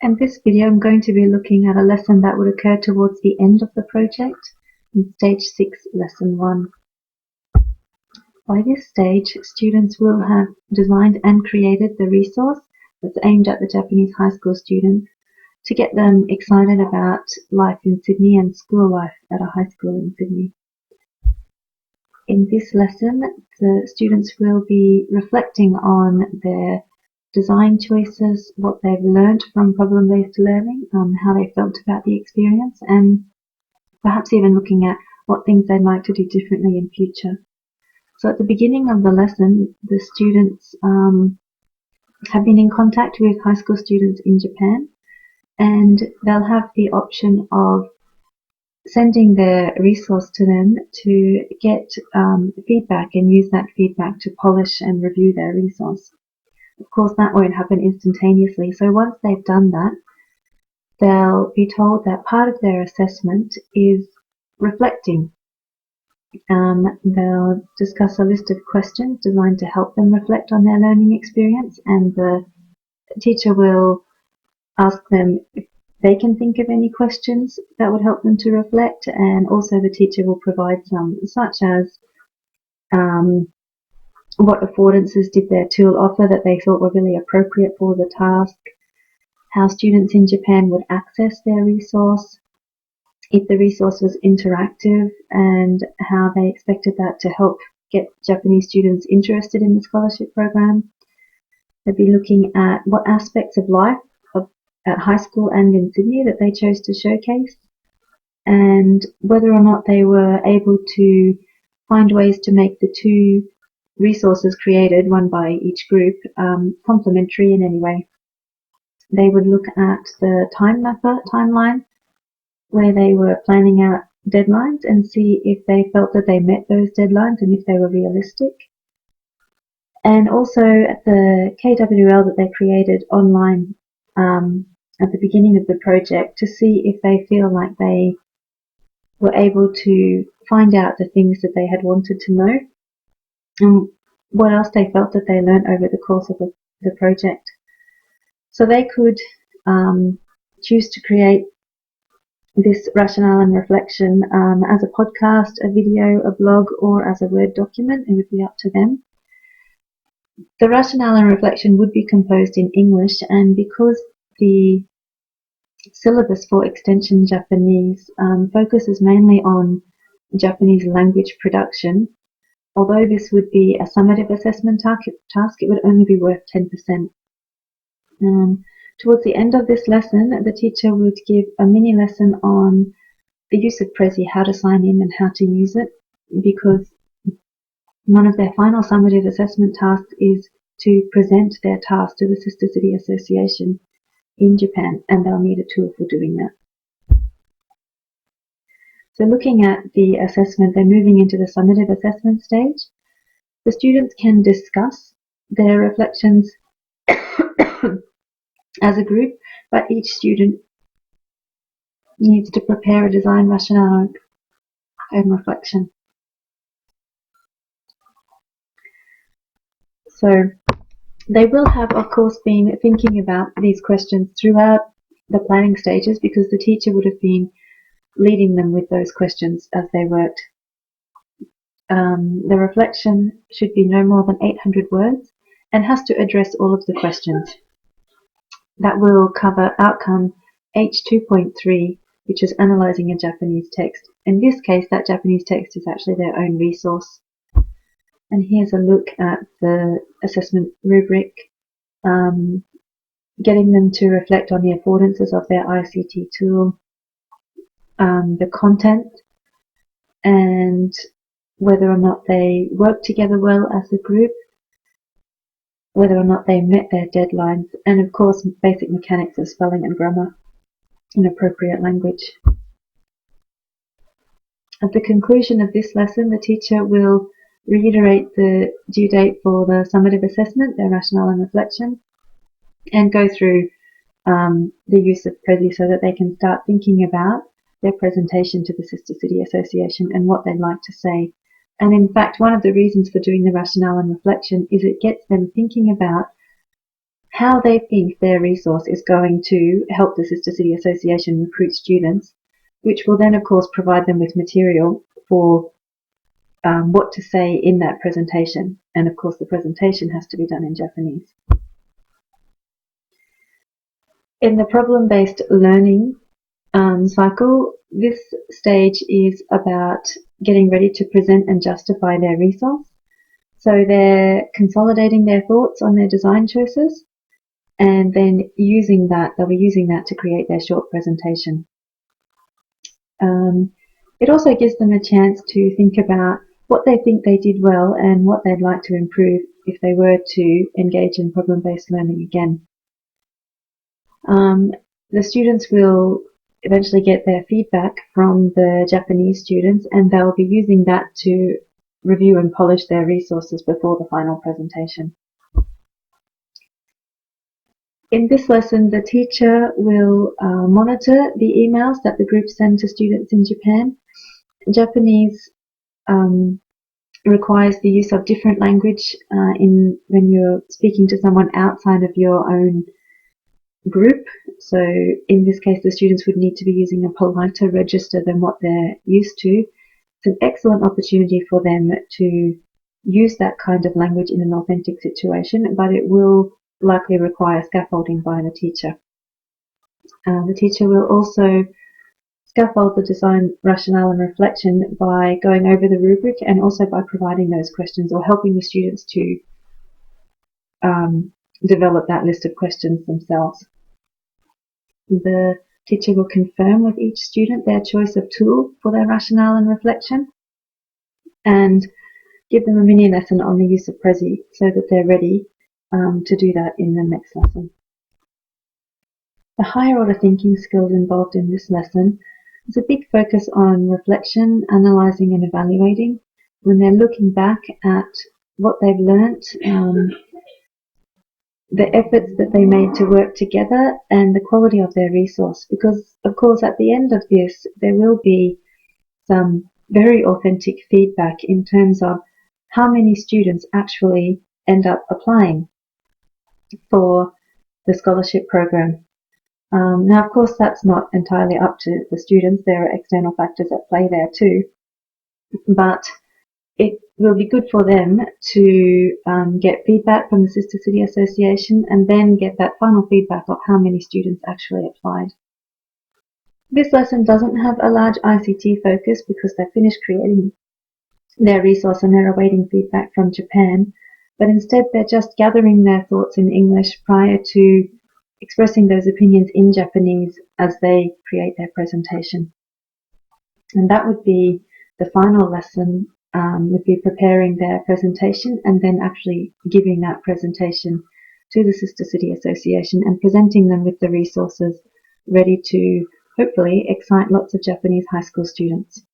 In this video, I'm going to be looking at a lesson that would occur towards the end of the project in Stage 6, Lesson 1. By this stage, students will have designed and created the resource that's aimed at the Japanese high school students to get them excited about life in Sydney and school life at a high school in Sydney. In this lesson, the students will be reflecting on their design choices, what they've learned from problem-based learning, how they felt about the experience, and perhaps even looking at what things they'd like to do differently in future. So at the beginning of the lesson, the students have been in contact with high school students in Japan, and they'll have the option of sending their resource to them to get feedback and use that feedback to polish and review their resource. Of course, that won't happen instantaneously, so once they've done that, they'll be told that part of their assessment is reflecting. They'll discuss a list of questions designed to help them reflect on their learning experience, and the teacher will ask them if they can think of any questions that would help them to reflect, and also the teacher will provide some, such as what affordances did their tool offer that they thought were really appropriate for the task, how students in Japan would access their resource, if the resource was interactive, and how they expected that to help get Japanese students interested in the scholarship program. They'll be looking at what aspects of life at high school and in Sydney that they chose to showcase, and whether or not they were able to find ways to make the two resources created, one by each group, complementary in any way. They would look at the timeline, where they were planning out deadlines and see if they felt that they met those deadlines and if they were realistic. And also at the KWL that they created online at the beginning of the project, to see if they feel like they were able to find out the things that they had wanted to know and what else they felt that they learned over the course of the project. So they could choose to create this rationale and reflection as a podcast, a video, a blog, or as a Word document. It would be up to them. The rationale and reflection would be composed in English, and because the syllabus for Extension Japanese focuses mainly on Japanese language production, although this would be a summative assessment task, it would only be worth 10%. Towards the end of this lesson, the teacher would give a mini lesson on the use of Prezi, how to sign in and how to use it, because one of their final summative assessment tasks is to present their task to the Sister City Association in Japan, and they'll need a tool for doing that. So looking at the assessment, they're moving into the summative assessment stage. The students can discuss their reflections as a group, but each student needs to prepare a design rationale and reflection. So they will have, of course, been thinking about these questions throughout the planning stages, because the teacher would have been leading them with those questions as they worked. The reflection should be no more than 800 words and has to address all of the questions. That will cover outcome H2.3, which is analysing a Japanese text. In this case, that Japanese text is actually their own resource. And here's a look at the assessment rubric, getting them to reflect on the affordances of their ICT tool, the content, and whether or not they work together well as a group, whether or not they met their deadlines, and of course basic mechanics of spelling and grammar in appropriate language. At the conclusion of this lesson, the teacher will reiterate the due date for the summative assessment, their rationale and reflection, and go through the use of Prezi so that they can start thinking about their presentation to the Sister City Association and what they'd like to say. And in fact, one of the reasons for doing the rationale and reflection is it gets them thinking about how they think their resource is going to help the Sister City Association recruit students, which will then of course provide them with material for what to say in that presentation. And of course the presentation has to be done in Japanese. In the problem-based learning cycle, this stage is about getting ready to present and justify their resource. So they're consolidating their thoughts on their design choices, and then they'll be using that to create their short presentation. It also gives them a chance to think about what they think they did well and what they'd like to improve if they were to engage in problem-based learning again. The students will eventually get their feedback from the Japanese students, and they'll be using that to review and polish their resources before the final presentation. In this lesson, the teacher will monitor the emails that the group send to students in Japan. Japanese requires the use of different language when you're speaking to someone outside of your own group. So in this case, the students would need to be using a politer register than what they're used to. It's an excellent opportunity for them to use that kind of language in an authentic situation, but it will likely require scaffolding by the teacher. The teacher will also scaffold the design rationale and reflection by going over the rubric and also by providing those questions or helping the students to develop that list of questions themselves. The teacher will confirm with each student their choice of tool for their rationale and reflection and give them a mini lesson on the use of Prezi so that they're ready to do that in the next lesson. The higher order thinking skills involved in this lesson is a big focus on reflection, analysing and evaluating. When they're looking back at what they've learnt, the efforts that they made to work together and the quality of their resource, because of course at the end of this there will be some very authentic feedback in terms of how many students actually end up applying for the scholarship program. Now of course that's not entirely up to the students, there are external factors at play there too, but it will be good for them to get feedback from the Sister City Association and then get that final feedback of how many students actually applied. This lesson doesn't have a large ICT focus because they've finished creating their resource and they're awaiting feedback from Japan, but instead they're just gathering their thoughts in English prior to expressing those opinions in Japanese as they create their presentation. And that would be the final lesson. Would be preparing their presentation and then actually giving that presentation to the Sister City Association and presenting them with the resources ready to hopefully excite lots of Japanese high school students.